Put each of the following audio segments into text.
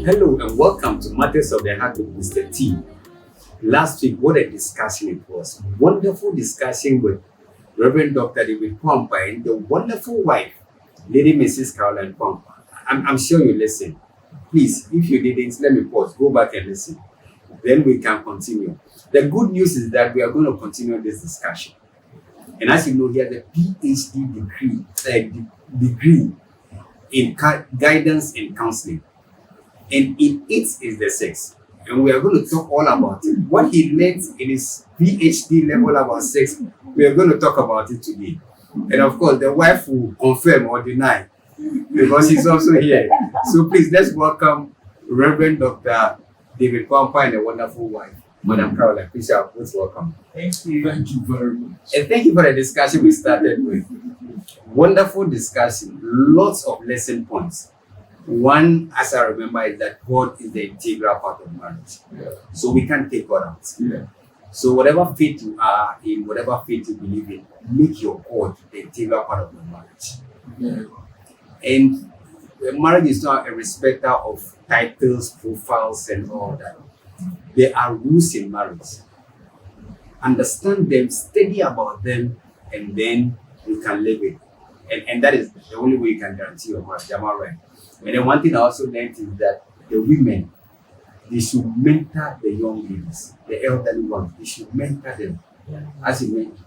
Hello and welcome to Matters of the Heart with Mr. T. Last week, what a discussion it was. Wonderful discussion with Reverend Dr. David Kwampa and the wonderful wife, Lady Mrs. Caroline Kwampa. I'm sure you listened. Please, if you didn't, let me pause. Go back and listen. Then we can continue. The good news is that we are going to continue this discussion. And as you know, he has a PhD degree in guidance and counseling. And in it is the sex. And we are going to talk all about it. What he learned in his PhD level about sex, we are going to talk about it today. And of course, the wife will confirm or deny because he's also here. So please, let's welcome Reverend Dr. David Kwampa and a wonderful wife, Madam Caroline. Please, you are both welcome. Thank you. Thank you very much. And thank you for the discussion we started with. Wonderful discussion, lots of lesson points. One, as I remember, is that God is the integral part of marriage. Yeah. So we can't take God out. Yeah. So whatever faith you are in, whatever faith you believe in, make your God the integral part of your marriage. Yeah. And marriage is not a respecter of titles, profiles, and all that. There are rules in marriage. Understand them, study about them, and then you can live it. And that is the only way you can guarantee your marriage. Am I right? And then one thing I also learned is that the women, they should mentor the young ladies, the elderly ones. They should mentor them. Yeah. As you mentioned,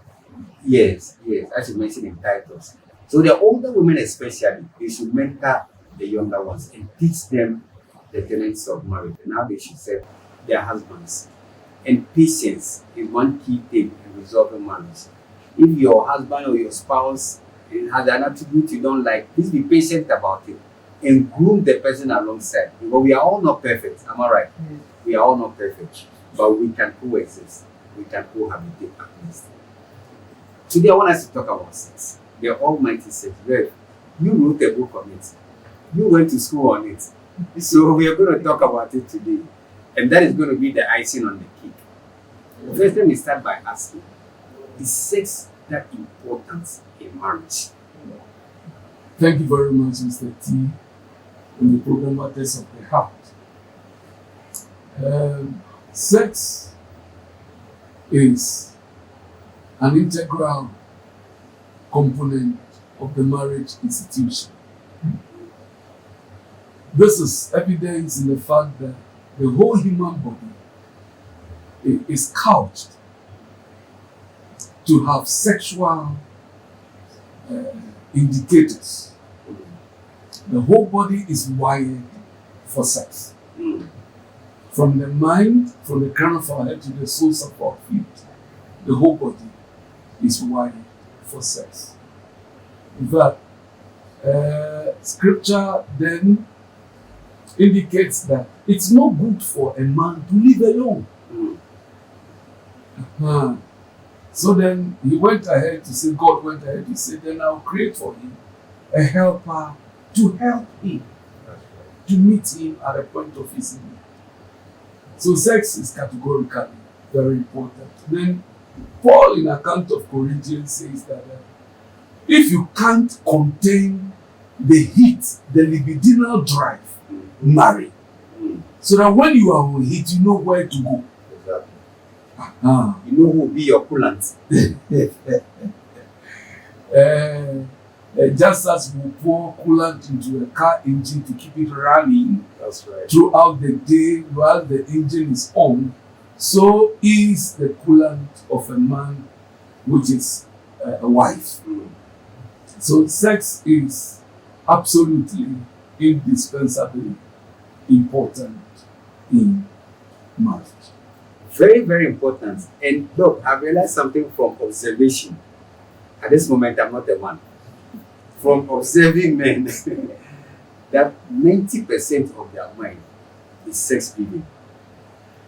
yes, as you mentioned in titles. So the older women especially, they should mentor the younger ones and teach them the tenets of marriage and how they should serve their husbands. And patience is one key thing in resolving marriage. If your husband or your spouse has an attribute you don't like, please be patient about it and groom the person alongside. Because we are all not perfect, am I right? Yes. We are all not perfect, but we can coexist. We can cohabitate at least. Today I want us to talk about sex. The almighty sex. Well, you wrote a book on it. You went to school on it. So we are going to talk about it today. And that is going to be the icing on the cake. First, let me start by asking, is sex that important in marriage? Thank you very much, Mr. T, in the program Matters of the Heart. Sex is an integral component of the marriage institution. This is evidence in the fact that the whole human body is couched to have sexual indicators. The whole body is wired for sex. From the mind, from the crown of our head to the soles of our feet, the whole body is wired for sex. In fact, scripture then indicates that it's not good for a man to live alone. So then he went ahead to say, God went ahead to say, then I'll create for him a helper to help him, to meet him at the point of his need. So sex is categorically very important. Then Paul, in account of Corinthians, says that if you can't contain the heat, the libidinal drive, marry. So that when you are on heat, you know where to go. You know who will be your coolant. Just as we pour coolant into a car engine to keep it running That's right. throughout the day while the engine is on, so is the coolant of a man, which is a wife. So sex is absolutely indispensably important in marriage. Very, very important. And look, I realized something from observation. At this moment, I'm not a man. From observing men, that 90% of their mind is sex driven.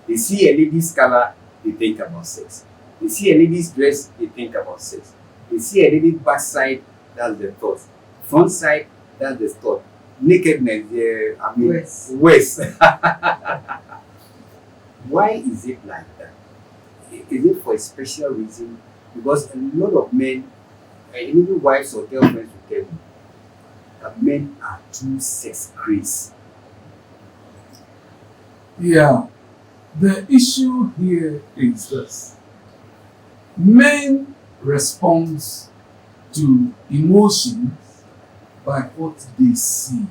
They see a lady's color, they think about sex. They see a lady's dress, they think about sex. They see a lady's backside, that's the thought. Front side, that's the thought. Nakedness, waist. Why is it like that? Is it for a special reason? Because a lot of men, and even wives or girlfriends will tell you that men are too sex crazy. Yeah. The issue here is this. Men respond to emotions by what they see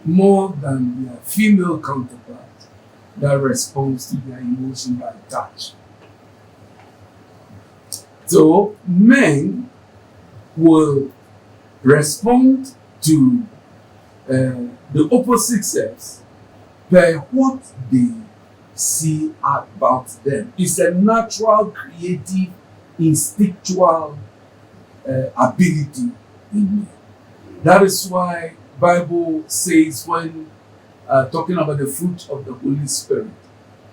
more than their female counterpart that responds to their emotion by touch. So men will respond to the opposite sex by what they see about them. It's a natural, creative, instinctual ability in me. That is why Bible says when talking about the fruit of the Holy Spirit,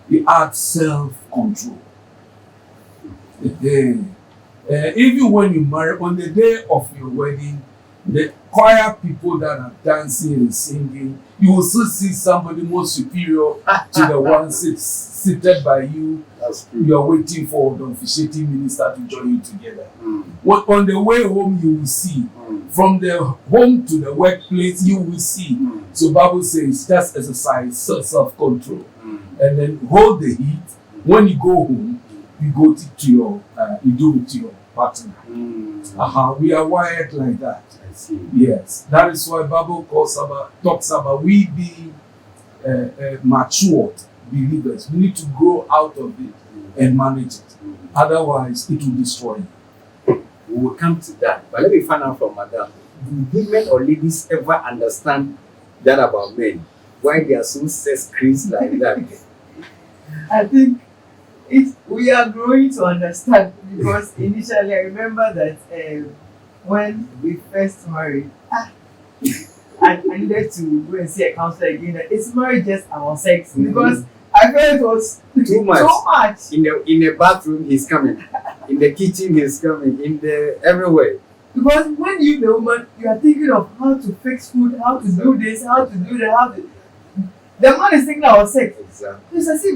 it adds self-control. Even when you marry, on the day of your wedding, the choir people that are dancing and singing, you will still see somebody more superior to the one seated by you. That's true. You are waiting for the officiating minister to join you together. On the way home, you will see. From the home to the workplace, you will see. So Bible says just exercise self-control. And then hold the heat. When you go home, you go to your, you do it to your partner. We are wired like that. I see. Yes, that is why Bible talks about we being matured believers. We need to grow out of it and manage it. Otherwise, it will destroy you. We will come to that. But let me find out from Madam. Do women or ladies ever understand that about men? Why they are so sex crazed like that? I think we are growing to understand, because initially I remember that when we first married, I needed to go and see a counselor again. That it's marriage just about sex, because I felt it was Too much. so much. In the bathroom, he's coming. In the kitchen, he's coming. In the everywhere. Because when you the woman, you are thinking of how to fix food, how to do this, how to do that, how to. The man is thinking about sex. Exactly. It's as if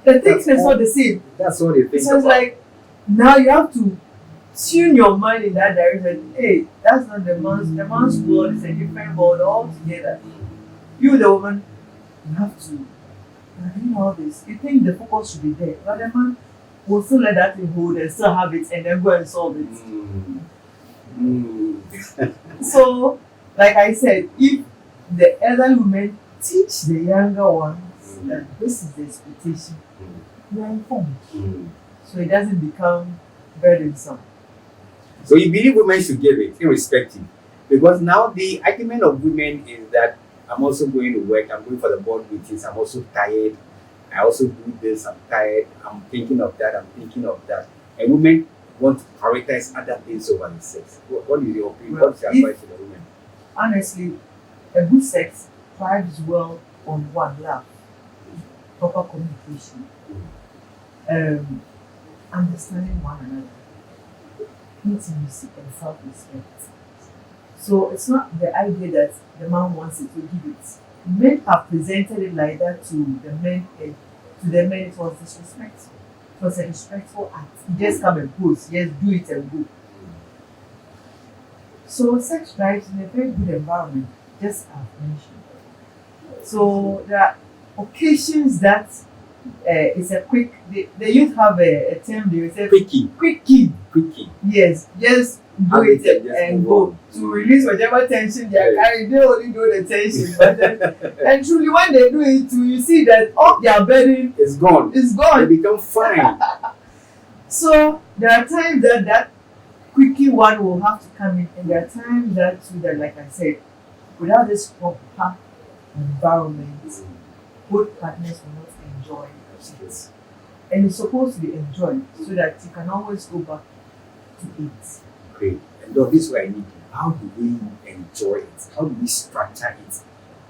the things is not the same. That's what they think So it's about. like now you have to tune your mind in that direction. Hey, that's not the man's world is a different world altogether. You the woman, you have to do all this. You think the focus should be there, but the man will still let that thing hold and still have it and then go and solve it. So, like I said, if the elder women teach the younger ones that this is the expectation, you are informed. So it doesn't become burdensome. So you believe women should give it, irrespective. Because now the argument of women is that I'm also going to work, I'm going for the board meetings, I'm also tired, I also do this, I'm tired, I'm thinking of that, I'm thinking of that. And women want to prioritize other things over the sex. What is your opinion? Well, What's your advice to the women? Honestly, a good sex thrives well on one love, proper communication, understanding one another, intimacy, and self-respect. So it's not the idea that the man wants it to give it. Men have presented it like that to the men, and to the men it was disrespectful. It was a respectful act. You just come and pose, yes, do it and go. So sex thrives in a very good environment, just as mentioned. So there are occasions that it's a quick. The youth have a term they will say Quickie. quickie. Yes, just do Have it it and just and move go on. to release whatever tension they are Yes. carrying. They only do the tension, but then, and truly when they do it too, you see that all their burden It's gone. is They gone. become fine. So there are times that quickie one will have to come in, and there are times that too that, like I said, without this proper environment, both partners will not enjoy it. And it's supposed to be enjoyed so that you can always go back to it. Great. And though this is where I need you. How do we enjoy it? How do we structure it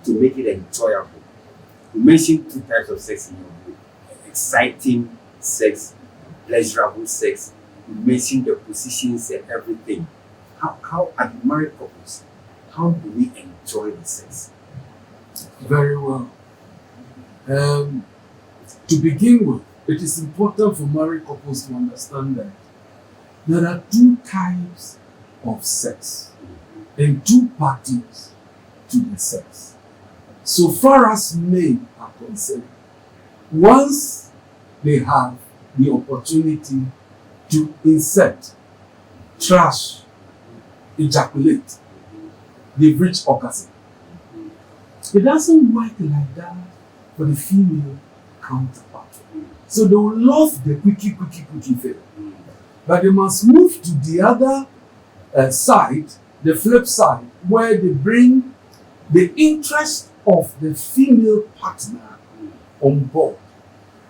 to make it enjoyable? You mentioned two types of sex in your book. Exciting sex, pleasurable sex. You mentioned the positions and everything. How as married couples, how do we enjoy the sex? Very well. To begin with, it is important for married couples to understand that there are two types of sex and two parties to the sex. So far as men concerned, once they have the opportunity to insert, trash, ejaculate, they've reached orgasm. It doesn't work like that for the female counterpart. So they will love the quickie thing. But they must move to the other side, the flip side, where they bring the interest of the female partner on board,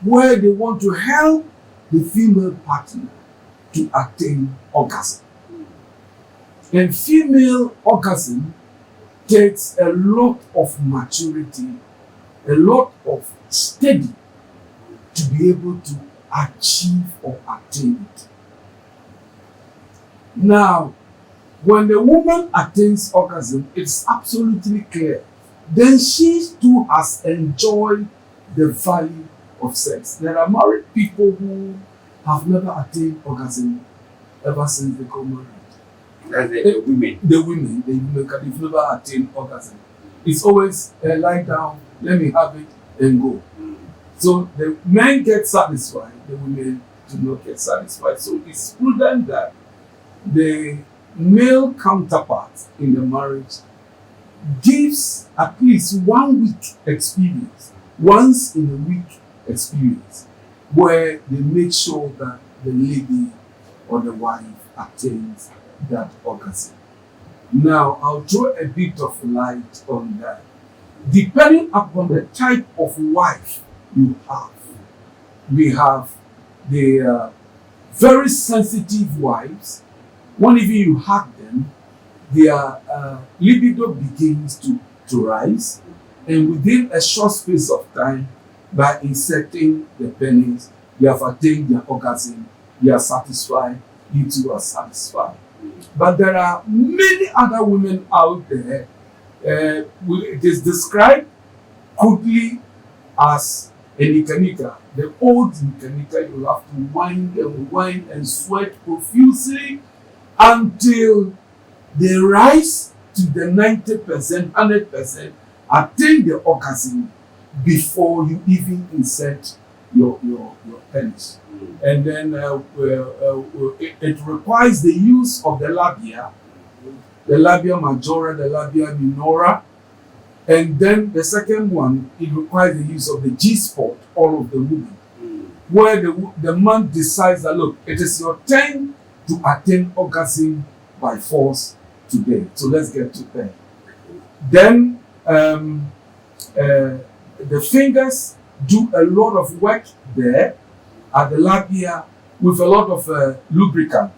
where they want to help the female partner to attain orgasm. And female orgasm takes a lot of maturity, a lot of study to be able to achieve or attain it. Now, when the woman attains orgasm, it's absolutely clear. Then she too has enjoyed the value of sex. There are married people who have never attained orgasm ever since they got married. That's the women. The women they've never attained orgasm. It's always lie down, let me have it, and go. So the men get satisfied, the women do not get satisfied. So it's prudent that the male counterpart in the marriage gives at least 1 week experience, once in a week experience, where they make sure that the lady or the wife attains that orgasm. Now, I'll throw a bit of light on that. Depending upon the type of wife you have, we have the very sensitive wives. When even you hug them, their libido begins to rise, and within a short space of time, by inserting the penis, they have attained their orgasm, they are satisfied, you two are satisfied. But there are many other women out there, it is described quickly as a nika. The old nika, you have to whine and sweat profusely until they rise to the 90%, 100%, attain the orgasm before you even insert your penis. And then it requires the use of the labia majora, the labia minora, and then the second one, it requires the use of the G-spot, all of the women, where the man decides that, look, it is your turn to attain orgasm by force today. So let's get to that. Then the fingers do a lot of work there at the labia with a lot of lubricant.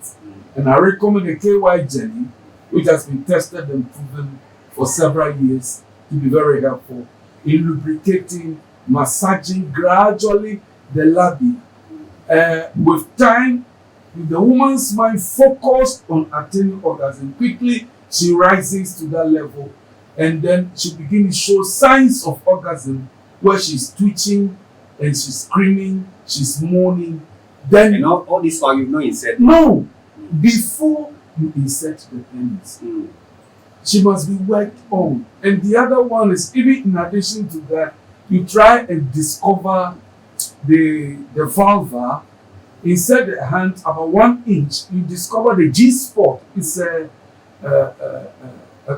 And I recommend the KY jelly, which has been tested and proven for several years to be very helpful in lubricating, massaging gradually the labia. With time, with the woman's mind focused on attaining orgasm, quickly she rises to that level, and then she begins to show signs of orgasm where she's twitching and she's screaming, she's moaning. Then And all this while you've not insert. no, before you insert the penis, she must be worked on. And the other one is, even in addition to that, you try and discover the vulva. Insert the hand about 1 inch, you discover the G-spot. It's a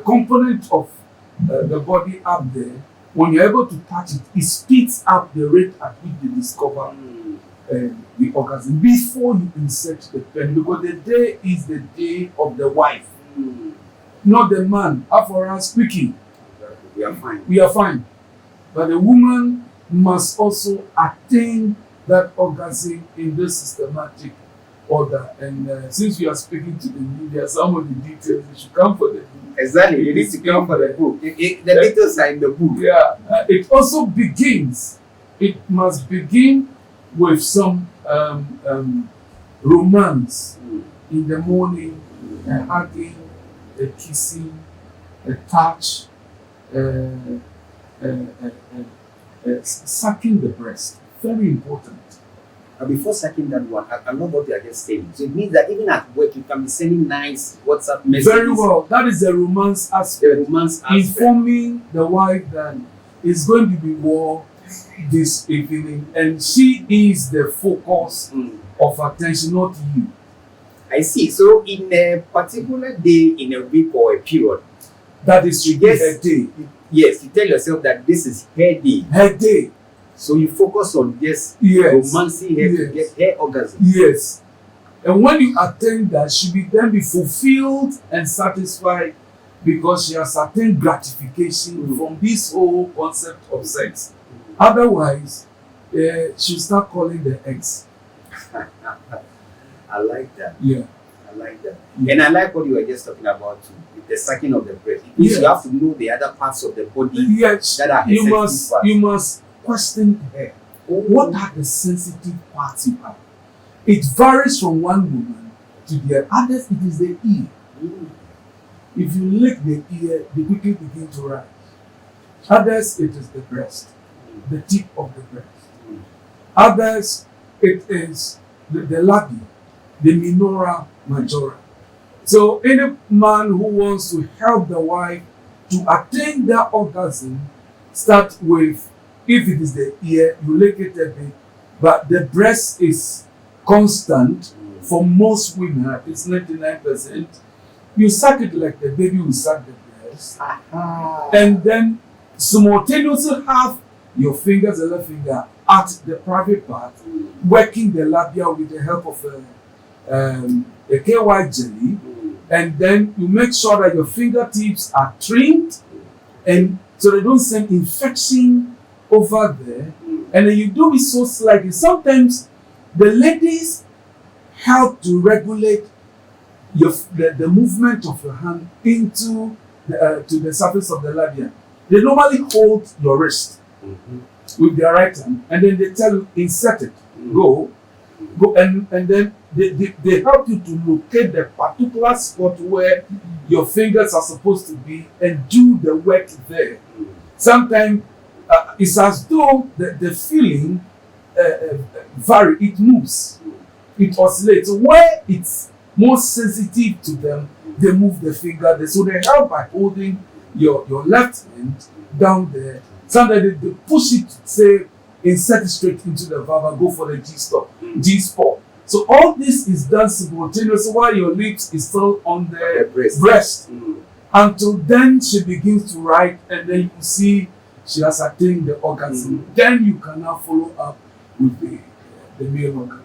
component of the body up there. When you're able to touch it, it speeds up the rate at which you discover the orgasm before you insert the pen, because the day is the day of the wife, not the man. For us speaking, We are fine. we are fine, but the woman must also attain that orgasm in this systematic order. And since we are speaking to the media, some of the details you should come for the book. Exactly. You need to come for the book. The details are in the book. Yeah, it also begins. It must begin with some romance in the morning, a hugging, a kissing, a touch, sucking the breast. Very important. And before second that one, I love what you are just saying. So it means that even at work, you can be sending nice WhatsApp messages. Very well. That is the romance The aspect. romance aspect. Informing the wife that it's going to be war, this evening, and she is the focus of attention, not you. I see. So in a particular day, in a week or a period, That is to get her day. yes, you tell yourself that this is her day. Her day. So you focus on just Yes. romancing her to Yes. get her orgasm. Yes. And when you attain that, she will then be fulfilled and satisfied because she has attained gratification from this whole concept of sex. Otherwise, she'll start calling the ex. I like that. Yeah. I like that. Yeah. And I like what you were just talking about too, with the sucking of the breast. It means Yes. you have to know the other parts of the body Yes. that are her You sensitive must parts. you must question her. What are the sensitive parts you have? It varies from one woman to the other. Others, it is the ear. If you lick the ear, they quickly begin to rise. Others, it is the breast, the tip of the breast. Others, it is the labia, the minora majora. So any man who wants to help the wife to attain that orgasm, start with, if it is the ear, you lick it a bit, but the breast is constant for most women, at least 99%. You suck it like the baby will suck the breast, and then simultaneously have your fingers, the left finger, at the private part, working the labia with the help of a KY jelly, and then you make sure that your fingertips are trimmed, and so they don't send infection over there, and then you do it so slightly. Sometimes the ladies help to regulate the movement of your hand into to the surface of the labia. They normally hold your wrist with their right hand, and then they tell you insert it, go, and then they help you to locate the particular spot where your fingers are supposed to be and do the work there. Sometimes it's as though the feeling vary, it moves, it oscillates. Where it's more sensitive to them, they move the finger there. So they help by holding your left hand down there. Sometimes they push it, say, insert it straight into the vulva, go for the G spot. So all this is done simultaneously while your lips is still on the breast. Until then she begins to write, and then you see she has attained the orgasm. Then you can now follow up with the male organ.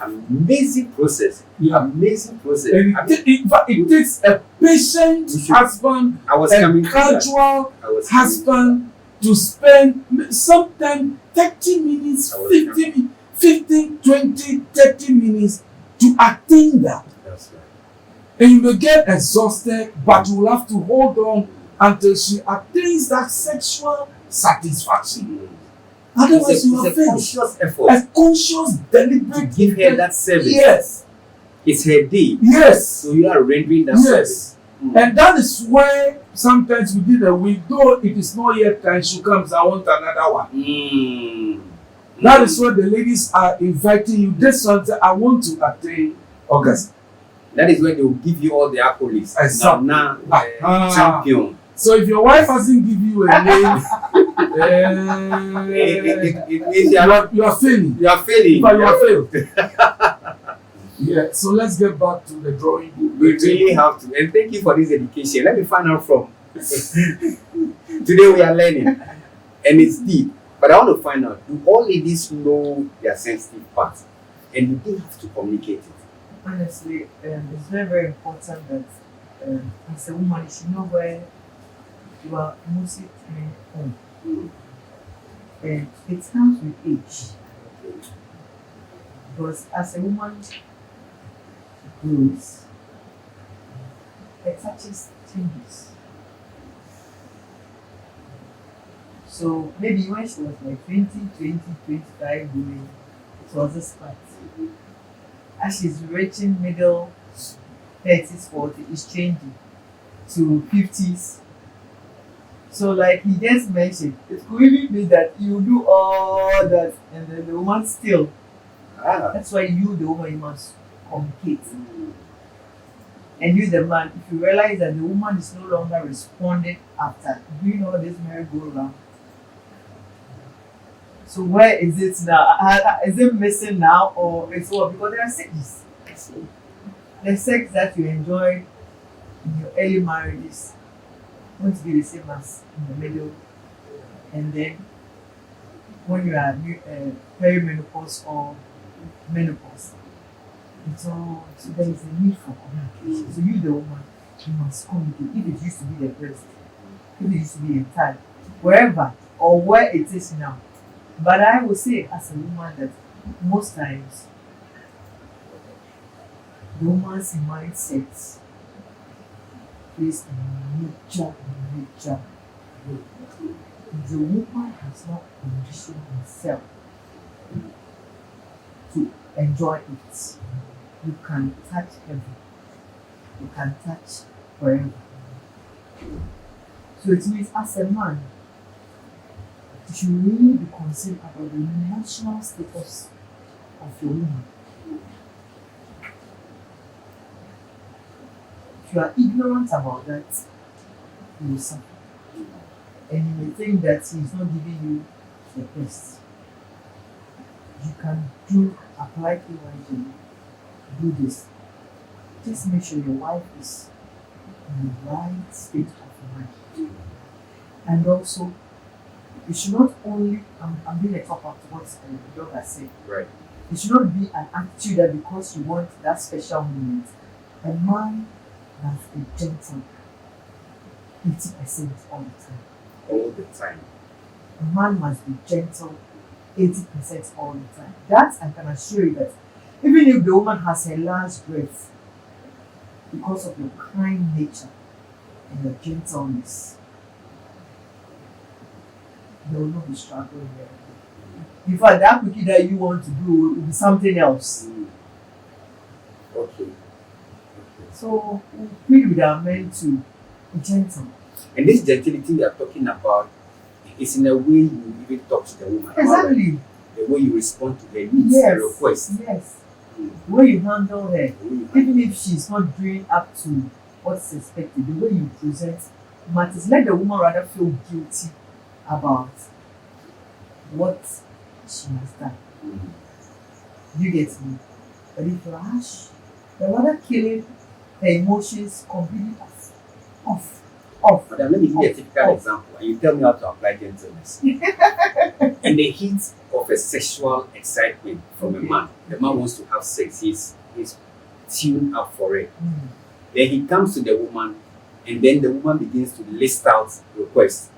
Amazing process. Yeah. Amazing process. And it takes a patient husband, a casual husband to spend sometimes 30 minutes, 15, 20, 30 minutes to attain that. That's right. And you may get exhausted, but you will have to hold on until she attains that sexual satisfaction. Otherwise, you are failed. Conscious effort. A conscious, deliberate to give her that service. Yes. It's her day. Yes. So you are rendering that service. And that is why sometimes within a week, though it is not yet time, she comes, I want another one. That is why the ladies are inviting you. This one, I want to attain orgasm. That is when they will give you all the accolades. Exactly. Champion. So if your wife hasn't given you a name, it means you are failing. You are failing. But you are failed. Yeah, so let's get back to the drawing book. We really have to. And thank you for this education. Let me find out from. Today we are learning. And it's deep. But I want to find out, do all ladies know their sensitive parts? And do they have to communicate it? Honestly, it's very, very important that as a woman, you should know where you are mostly turned on. And it comes with age. Because as a woman grows, her touches changes. So maybe when she was like 20, 25 going, it was this part. As she's reaching middle 30s, 40s, it's changing to 50s. So like he just mentioned, it could even be that you do all that and then the woman still. That's why you, the woman, you must communicate. And you, the man, if you realize that the woman is no longer responding after doing all this merry-go-round, So where is it now? Is it missing now or it's what? Because there are stages. The sex that you enjoy in your early marriages won't be the same as in the middle, and then when you are perimenopause or menopause. So there is a need for communication. So you, the woman, you must communicate. If it used to be the breast, if it used to be a thigh, wherever or where it is now. But I would say as a woman that most times the woman's mindset plays a major role. The woman has not conditioned herself to enjoy it. You can touch heaven. You can touch forever. So it means as a man, you should really be concerned about the emotional status of your woman. If you are ignorant about that, you will suffer. And you may think that he is not giving you the best. You can apply KYJ, do this. Just make sure your wife is in the right state of mind. And also, it should not only, I'm being a top up to what the dog has said. Right. It should not be an attitude that because you want that special moment, a man must be gentle 80% all the time. All the time. A man must be gentle 80% all the time. That I can assure you that even if the woman has her last breath, because of your kind nature and your gentleness, they will not be struggling there. In fact, that cookie that you want to do will be something else. Okay. So we plead with our men to be gentle. And this gentility you are talking about is in a way you even talk to the woman. Exactly. The way you respond to her needs, Yes. her requests. Yes. The way you handle her, even if she's not doing up to what's expected, the way you present matters. Let the woman rather feel guilty about what she has done. You get me? But if you're harsh, you're rather killing her emotions completely off. Madam, let me give you a typical example, and you tell me how to apply gentleness. In the heat of a sexual excitement from a man, the man wants to have sex, he's tuned up for it. Then he comes to the woman, and then the woman begins to list out requests.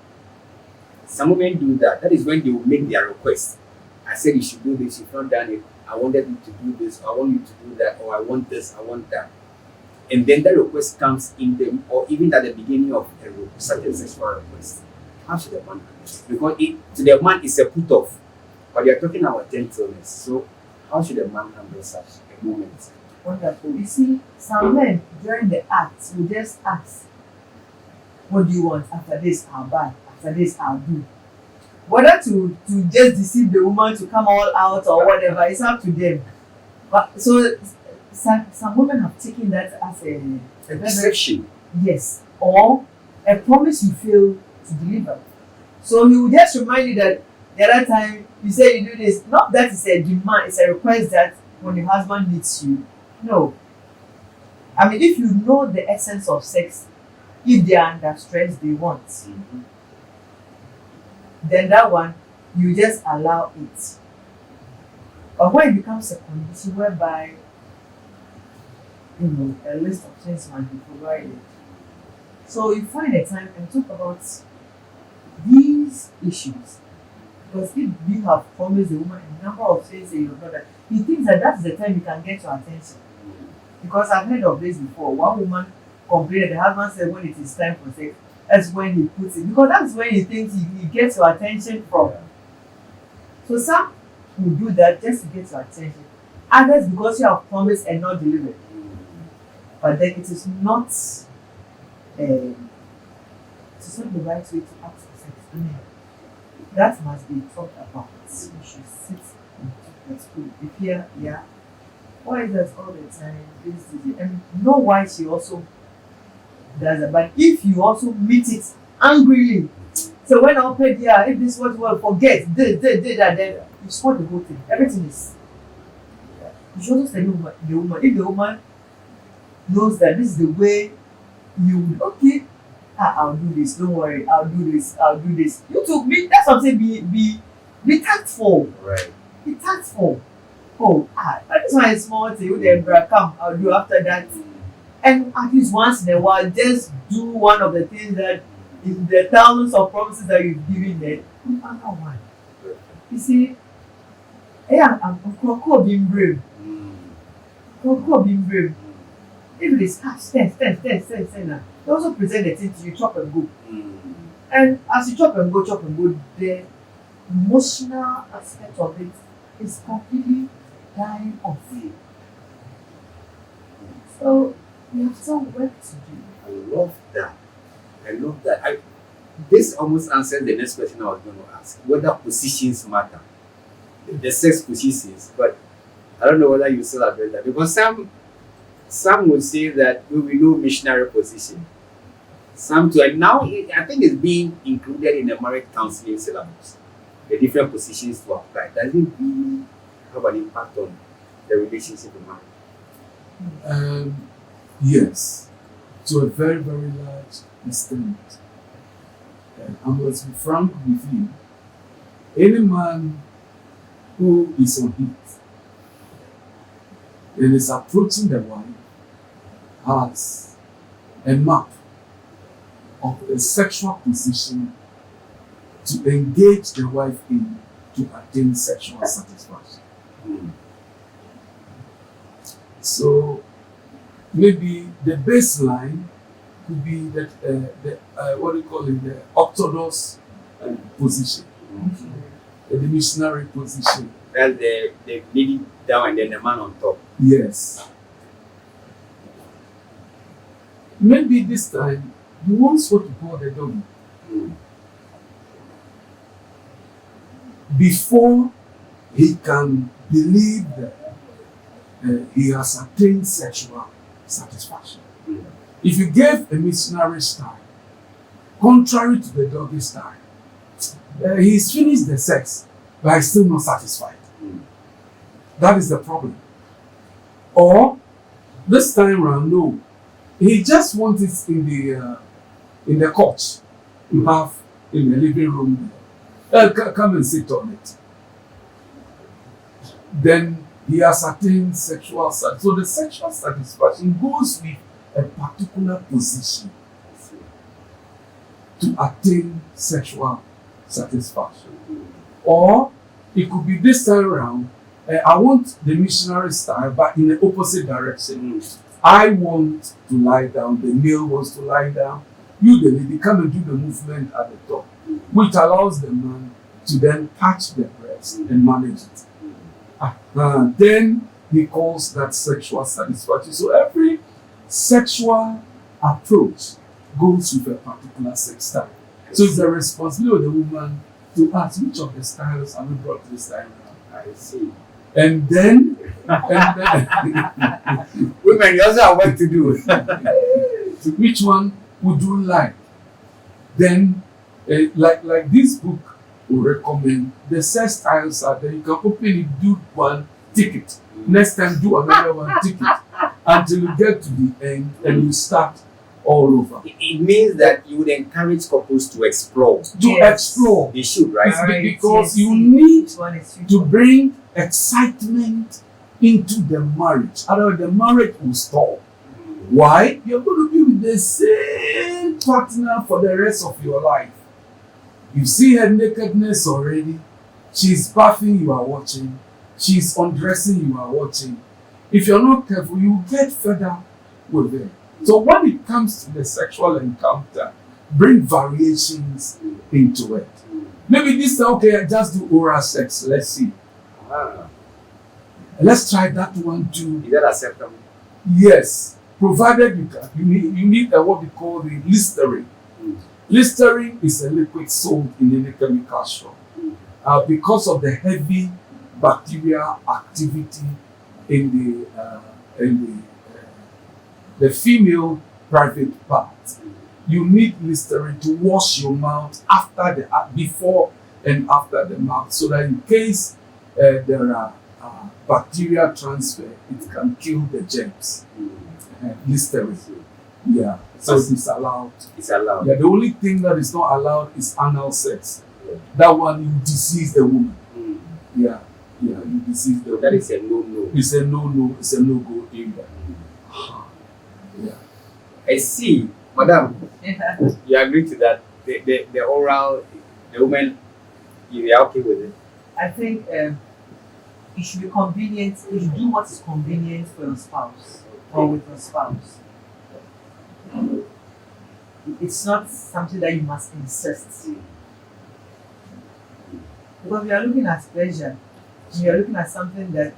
Some women do that. That is when they will make their request. I said you should do this, you've not done it. I wanted you to do this, I want you to do that, or I want this, I want that. And then that request comes in them, or even at the beginning of a certain sexual request. How should the man handle it? Because to the man it's a put off. But you're talking about gentleness. So how should a man handle such a moment? Wonderful. You see, some men during the act will just ask, what do you want? After this, I'll buy. After this, I'll do. Whether to just deceive the woman to come all out or whatever, it's up to them. But so some women have taken that as A deception. yes, or a promise you fail to deliver. So he will just remind you that the other time you say you do this, not that it's a demand, it's a request that when your husband needs you. No. I mean, if you know the essence of sex, if they are under stress, they want. Then that one, you just allow it. But when it becomes a condition whereby, a list of things might be provided. So you find a time and talk about these issues. Because if you have promised the woman a number of things that you have done, he thinks that that's the time you can get your attention. Because I've heard of this before. One woman complained, the husband said when it is time for sex, that's when he puts it. Because that's when he thinks he gets your attention from. So some will do that just to get your attention. Others because you have promised and not delivered. But then it is not the right way to act for sex. That must be talked about. You should sit and talk at school. If yeah, why is that all the time? This, and know why she also does that. But if you also meet it angrily, So when I pay there, if this was well, forget this, that, then you spoil the whole thing. Everything is. You should also tell the woman. If the woman knows that this is the way you would, okay, I'll do this. Don't worry, I'll do this. I'll do this. You took me. That's what I'm saying. Be tactful. Right. Be tactful. Oh, that is why it's small thing. You then come. I'll do after that. And at least once in a while, just do one of the things that in the thousands of promises that you've given them. Another one. You see, yeah, I'm being brave. Being brave. If it is stand. They also present the thing to you, chop and go. And as you chop and go, the emotional aspect of it is completely dying off. So we have some work to do. I love that. This almost answers the next question I was going to ask. Whether positions matter. The sex positions. But I don't know whether you still address that. Because some would say that we will do missionary position. Some too. And now I think it's being included in the marriage counseling syllabus. The different positions to apply. Does it really have an impact on the relationship in marriage? Yes, to a very, very large extent. I must be frank with you. Any man who is on heat and is approaching the wife has a map of the sexual position to engage the wife in to attain sexual satisfaction. So maybe the baseline could be that the orthodox position, the missionary position. Well, the lady down and then the man on top. Yes. Maybe this time he wants what to call the doggy. Before he can believe that he has attained sexual satisfaction. If you gave a missionary style, contrary to the doggy style, he's finished the sex, but he's still not satisfied. That is the problem. Or this time around, no, he just wants it in the couch you have in the living room. Come and sit on it. Then he has attained sexual satisfaction. So the sexual satisfaction goes with a particular position to attain sexual satisfaction. Or it could be this time around, I want the missionary style, but in the opposite direction. I want to lie down, the male wants to lie down. You, the lady, come and do the movement at the top, which allows the man to then touch the breast and manage it. Then he calls that sexual satisfaction. So every sexual approach goes with a particular sex style. So it's the responsibility of the woman to ask which of the styles have we brought this time around. I see. And then women, you also have work to do. which one would you like? Then, like this book will recommend, the sex styles are there. You can open it, do one, tick it. Next time, do another one, tick it. Until you get to the end and you start all over. It means that you would encourage couples to explore. Explore. They should, right? Because you need to bring excitement into the marriage. Otherwise, the marriage will stall. Why? You're going to be with the same partner for the rest of your life. You see her nakedness already. She's bathing, you are watching. She's undressing, you are watching. If you're not careful, you get fed up with her. So when it comes to the sexual encounter, bring variations into it. Maybe this time, okay, I just do oral sex. Let's see. Let's try that one too. Is that acceptable? Yes, provided you can. You need what we call the Listerine. Listerine is a liquid sold in any chemical shop. Because of the heavy bacterial activity in the female private part, You need Listerine to wash your mouth before and after the mouth, so that in case there are bacterial transfer, it can kill the germs. Listerine. Yeah. So it is allowed. It's allowed. Yeah. The only thing that is not allowed is anal sex. That one, you disease the woman. Yeah. Yeah. You disease the woman. That is a no-no. It's a no-no. It's a no-go area. Yeah. I see, madam. You agree to that? The oral, the woman, you are okay with it? I think it should be convenient. You should do what is convenient for your spouse or with your spouse. It's not something that you must insist. Because we are looking at pleasure. We are looking at something that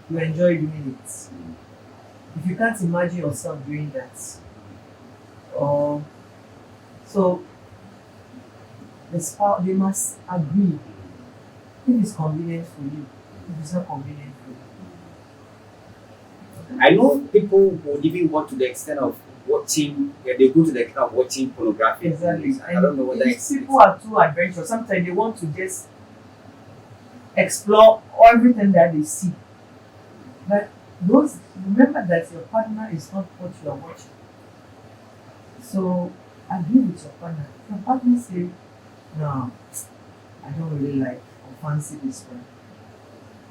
you enjoy doing it. If you can't imagine yourself doing that, or so the spouse, they must agree. If it's convenient for you, if it's not convenient for you. I know people who even go to the extent of watching, they go to the extent of watching pornography. Exactly. I don't know whether These people are too adventurous. Sometimes they want to just explore everything that they see. But remember that your partner is not what you are watching. So agree with your partner. If your partner say, no, I don't really like or fancy this one,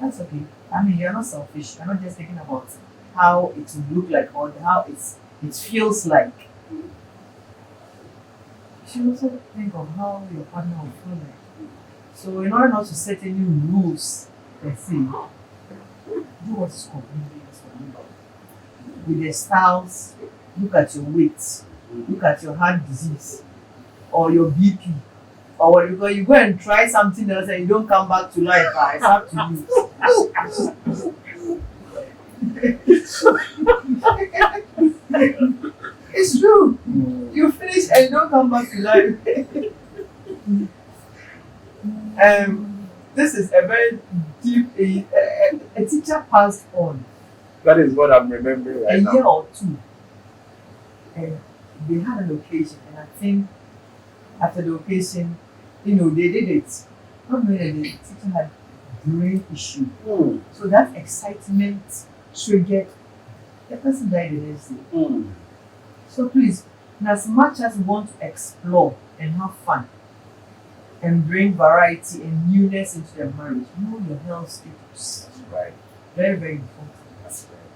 that's okay. I mean, you're not selfish. You're not just thinking about how it will look like or how it feels like. You should also think of how your partner will feel like. So in order not to set any rules per se, do what is convenient for you. With the styles, look at your weight, look at your heart disease or your BP. Or when you go and try something else and you don't come back to life, it's up to you. It's true. You finish and you don't come back to life. This is a very deep. A teacher passed on that is what I'm remembering right a now. year or two, and they had an occasion, and I think after the occasion, they did it. Not knowing that the teacher had brain issue. So that excitement triggered the person died the next day. So please, in as much as we want to explore and have fun and bring variety and newness into the marriage, know your health status. That's right. Very, very important. That's right.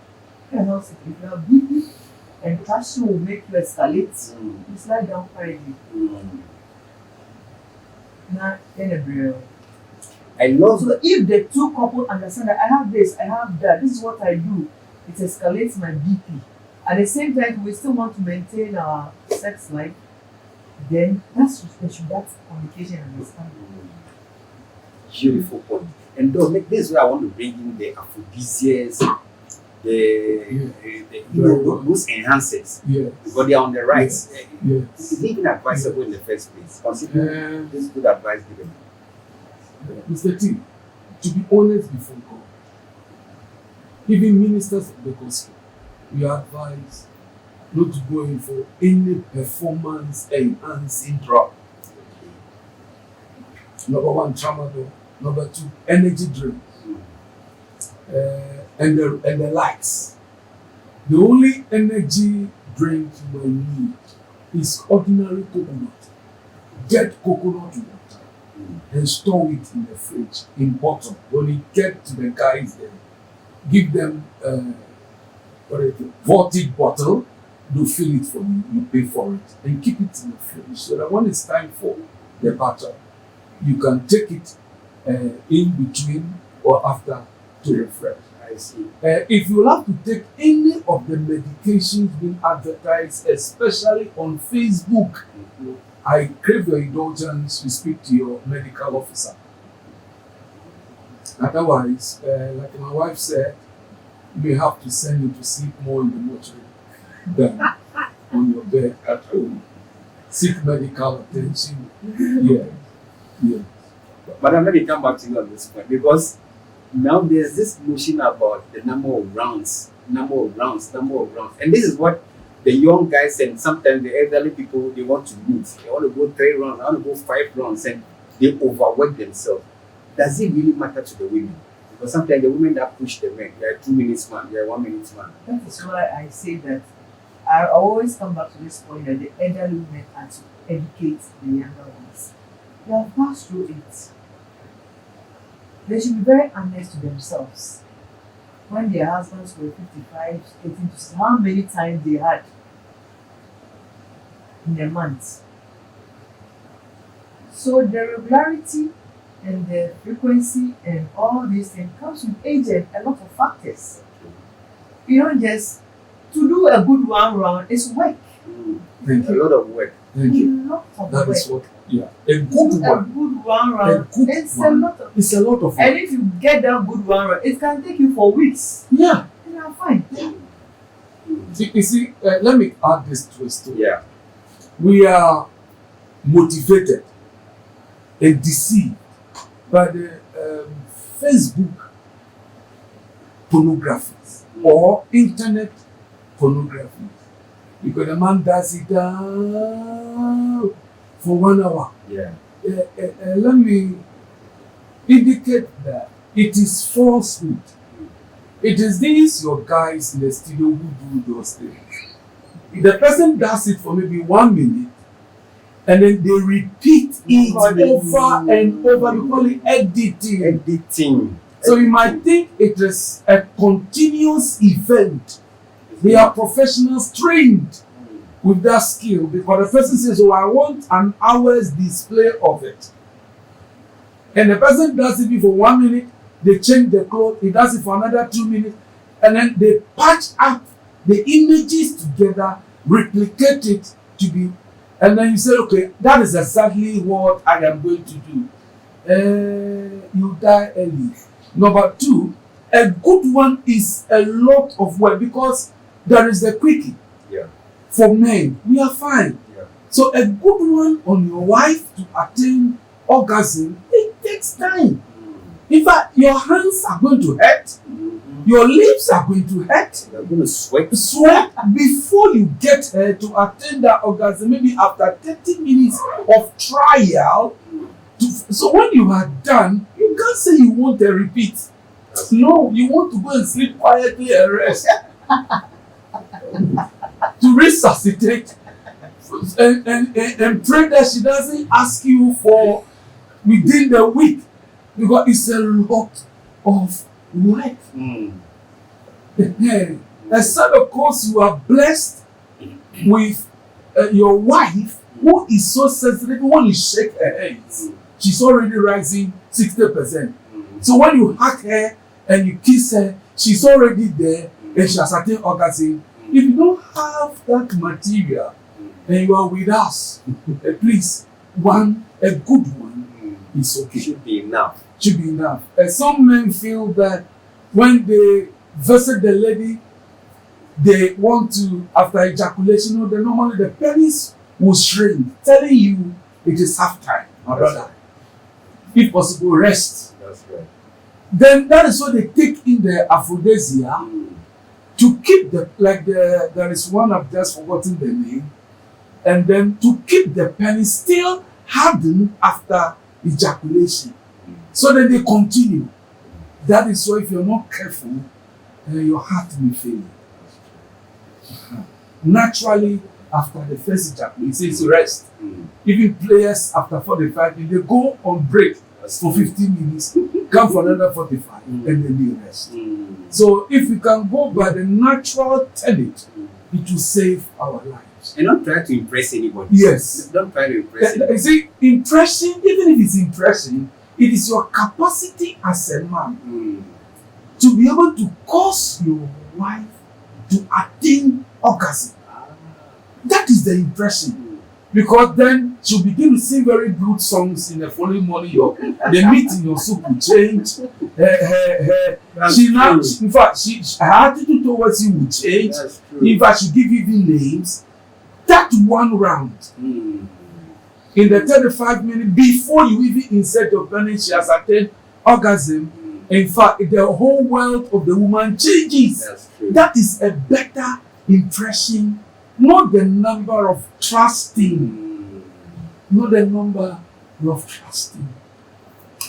Your health status. If you are BP and passion will make you escalate, you slide down quietly. Now, then a braille. I love So if the two couples understand that I have this, I have that, this is what I do, it escalates my BP. At the same time, we still want to maintain our sex life, then that's communication and understanding. beautiful point. And though, this is where I want to bring in the aphrodisiacs, those enhancers. Yes. Because they are on the right. Yes. Is it even advisable in the first place? Consider this good advice given. Mr. T, to be honest before God, even ministers of the gospel, we advise not to go in for any performance enhancing drug. Number one, tramadol. Number two, energy drink. And the likes. The only energy drink you will need is ordinary coconut. Get coconut water and store it in the fridge in bottle. When you get to the guys there, give them voltage bottle, do fill it for you, you pay for it, and keep it in the fridge so that when it's time for the battle, you can take it in between or after to refresh. I see. If you have to take any of the medications being advertised, especially on Facebook, I crave your indulgence to speak to your medical officer. Otherwise, like my wife said, you may have to send you to sleep more in the mortuary than on your bed at home. Seek medical attention. Yeah. Madam, let me come back to you on this point because now there's this notion about the number of rounds. And this is what the young guys and sometimes the elderly people, they want to meet. They want to go 3 rounds, they want to go 5 rounds, and they overwork themselves. Does it really matter to the women? Because sometimes the women that push the men, they're 2 minutes man, they're 1 minute man. That is why I say that I always come back to this point that the elderly women are to educate the younger ones. They have passed through it. They should be very honest to themselves. When their husbands were 55, 18, to see how many times they had in a month. So the regularity and the frequency and all these things comes with age and a lot of factors. You don't just to do a good 1 round is work. Thank A you. lot of work. Thank you. A lot of That work. is what, yeah. A To good do a one. good 1 round. good It's one. a lot of, It's a lot of and work. if you get that good 1 round, it can take you for weeks. Yeah. And you're fine. You see, let me add this to a story. Yeah. We are motivated and deceived by the Facebook pornographies or internet pornography. Because the man does it for 1 hour. Yeah. Let me indicate that it is falsehood. It is these your guys in the studio who do those things. The person does it for maybe 1 minute and then they repeat it over and over. We call it editing. Editing. So you might think it is a continuous event. They are professionals trained with that skill because the person says, oh, I want an hour's display of it. And the person does it for 1 minute, they change the cloth, he does it for another 2 minutes, and then they patch up the images together, replicate it to be, and then you say, okay, that is exactly what I am going to do. You die early. Number 2, a good one is a lot of work because there is a quickie. Yeah. For men, we are fine. Yeah. So a good one on your wife to attain orgasm, it takes time. In fact, your hands are going to hurt, your lips are going to hurt, You're going to sweat. sweat before you get her to attain that orgasm, maybe after 30 minutes of trial. So when you are done, you can't say you want a repeat. No, you want to go and sleep quietly and rest. To resuscitate and pray that she doesn't ask you for within the week because it's a lot of work. Except of course you are blessed with your wife who is so sensitive. When you shake her hands, she's already rising 60%. So when you hug her and you kiss her, she's already there and she has attained orgasm. If you don't have that material and you are with us, please, a good one is okay. Should be enough. Should be enough. Some men feel that when they visit the lady, they want to, after ejaculation, normally the penis will shrink, telling you it is half time, my brother. If possible, rest. That's right. Then that is why they take in the aphrodisia to keep there is one I've just forgotten the name, and then to keep the penis still hardened after ejaculation, so that they continue. That is why if you're not careful, your heart may fail. Naturally, after the first ejaculation, it says rest. Even players after 45 minutes, they go on break for 15 minutes, come for another 45, and then they rest. So if we can go by the natural tenet, it will save our lives. And not try to impress anybody. Yes. Don't try to impress anybody. You see, impression, even if it's impression, it is your capacity as a man to be able to cause your wife to attain orgasm. That is the impression. Because then she'll begin to sing very good songs in the following morning. The meat in your soup will change. In fact, her attitude towards you will change. That's true. In fact, she'll give you even names. That 1 round, in the 35 minutes before you even insert your penis, she has attained orgasm. In fact, the whole world of the woman changes. That's true. That is a better impression Not the number of trusting. Mm. Not the number of trusting.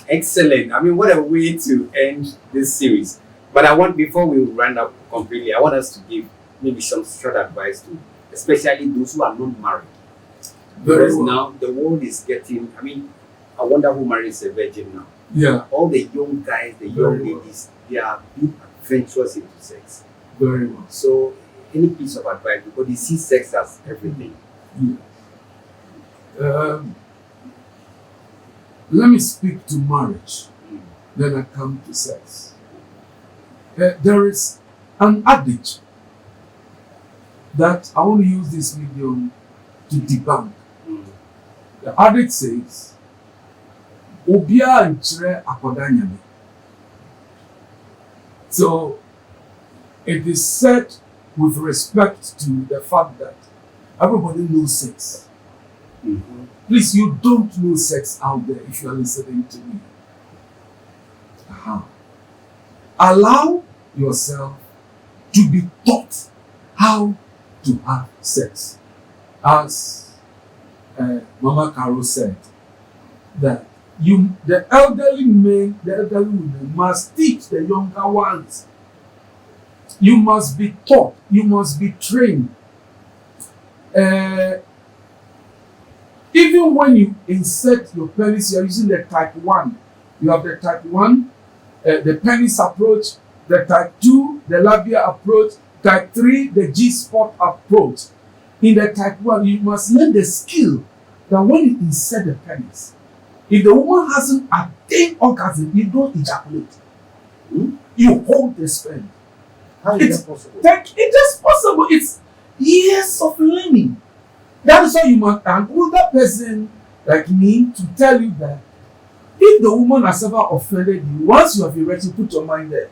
Excellent. I mean, what a way to end this series. But I want, before we run up completely, I want us to give maybe some short advice to, especially those who are not married. Very Because well. now the world is getting, I mean, I wonder who marries a virgin now. Yeah, All the young guys, the young Very well. ladies, they are being adventurous into sex. very well. So, any piece of advice, because they see sex as everything. Let me speak to marriage, Mm. then I come to sex. There is an adage that I want to use this medium to debunk. Mm. The adage says, Obia nkyerɛ akwadaa nyame. So it is said with respect to the fact that everybody knows sex. Mhm. Please, you don't know sex out there if you are listening to me. Allow yourself to be taught how to have sex. As Mama Carol said, that the elderly men, the elderly women must teach the younger ones. You must be taught, you must be trained. Even when you insert your penis, you are using the type 1. You have the type 1, the penis approach, the type 2, the labia approach, type 3, the G-spot approach. In the type 1, you must learn the skill that when you insert the penis, if the woman hasn't attained orgasm, you don't ejaculate. You hold the sperm. How is that possible? It is possible. It's years of learning. That is why you must an older person like me to tell you that if the woman has ever offended you, once you have erected, put your mind there.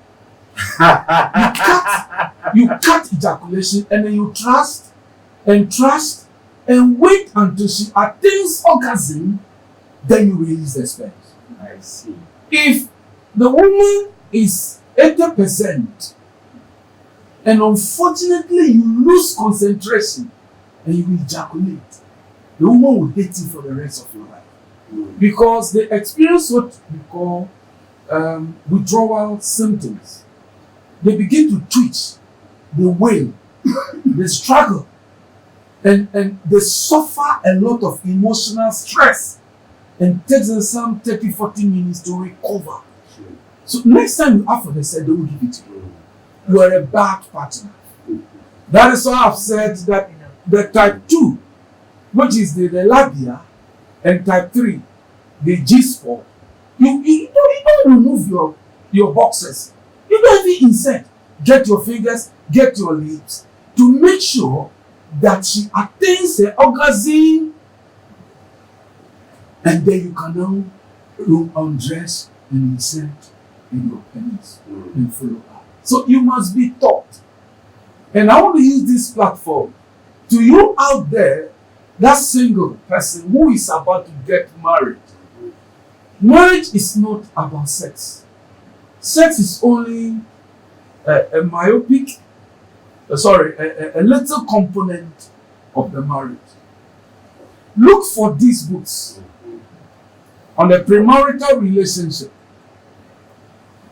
You cut ejaculation and then you trust and wait until she attains orgasm, then you release the sperm. I see. If the woman is 80% and unfortunately you lose concentration and you ejaculate, the woman will hate you for the rest of your life Mm. because they experience what we call withdrawal symptoms. They begin to twitch, they wail, they struggle, and they suffer a lot of emotional stress and takes them some 30-40 minutes to recover. Sure. So next time you ask for the sex, they will give it to you. Mm. You are a bad partner. That is why I've said that the type 2, which is the labia, and type 3, the G-spot, you don't remove your boxes. You don't even insert. Get your fingers, get your lips to make sure that she attains the orgasm, and then you can now undress and insert in your penis Mm. and follow up. So you must be taught. And I want to use this platform to you out there, that single person who is about to get married. Marriage is not about sex. Sex is only a myopic, a little component of the marriage. Look for these books on the premarital relationship.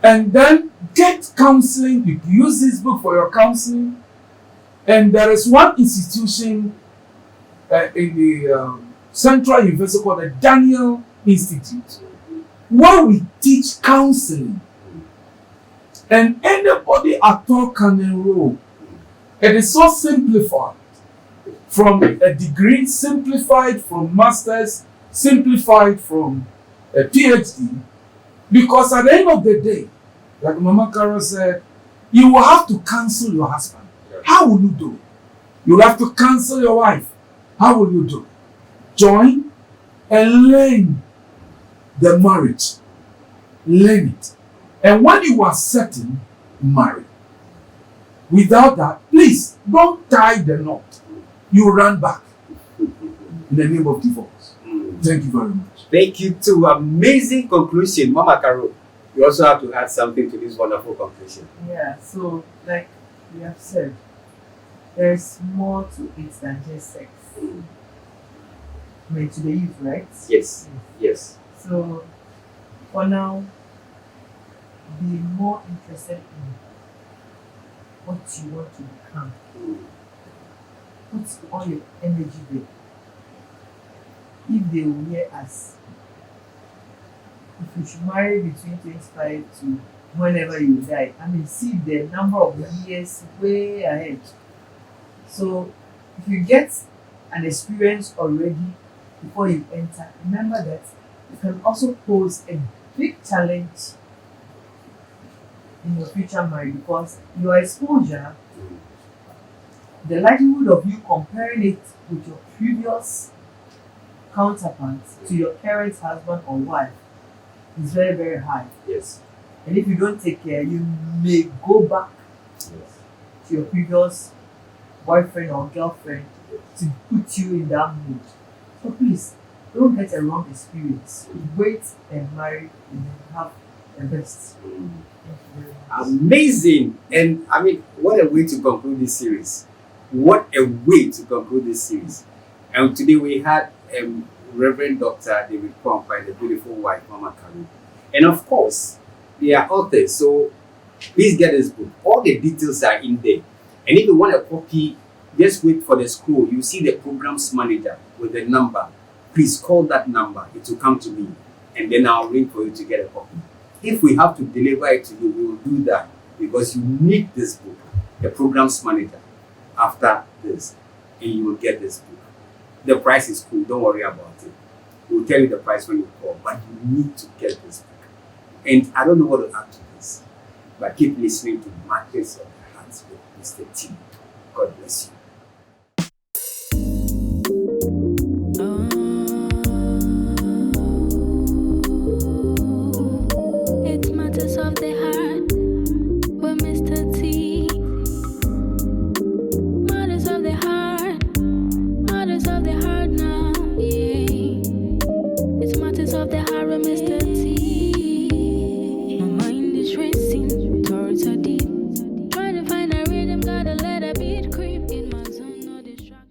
And then get counseling. You can use this book for your counseling. And there is one institution in the Central University called the Daniel Institute, where we teach counseling. And anybody at all can enroll. It is so simplified. From a degree, simplified from masters, simplified from a PhD. Because at the end of the day, like Mama Carol said, you will have to counsel your husband. How will you do it? You will have to counsel your wife. How will you do it? Join and learn the marriage. Learn it. And when you are certain, marry. Without that, please don't tie the knot. You run back in the name of divorce. Mm. Thank you very much. Thank you too. Amazing conclusion. Mama Carol, you also have to add something to this wonderful conclusion. Yeah, so like we have said, there's more to it than just sex. Mm. I mean, to the youth, right? Yes. Yes. So, for now, be more interested in what you want to become. Mm. Put all your energy there. If they will hear us, if you should marry between 25 to whenever you die, I mean, see the number of years way ahead. So, if you get an experience already before you enter, remember that you can also pose a big challenge in your future marriage, because your exposure, the likelihood of you comparing it with your previous counterparts to your current husband or wife is very, very high. Yes. And if you don't take care, you may go back Yes. to your previous boyfriend or girlfriend to put you in that mood. So please, don't get a wrong experience. Wait and marry and then have the best. Mm. Thank you very much. Amazing. And I mean, what a way to conclude this series. What a way to conclude this series. And today we had Reverend Dr. David Kwampa and the beautiful wife, Mama Karu. And of course, they are authors. So please get this book. All the details are in there. And if you want a copy, just wait for the scroll. You see the programs manager with the number. Please call that number. It will come to me. And then I'll ring for you to get a copy. If we have to deliver it to you, we will do that, because you need this book, the programs manager, after this, and you will get this book. The price is cool, don't worry about it. We'll tell you the price when you call, but you need to get this book. And I don't know what to add to this, but keep listening to Matters of the Hearts with Mr. T. God bless you.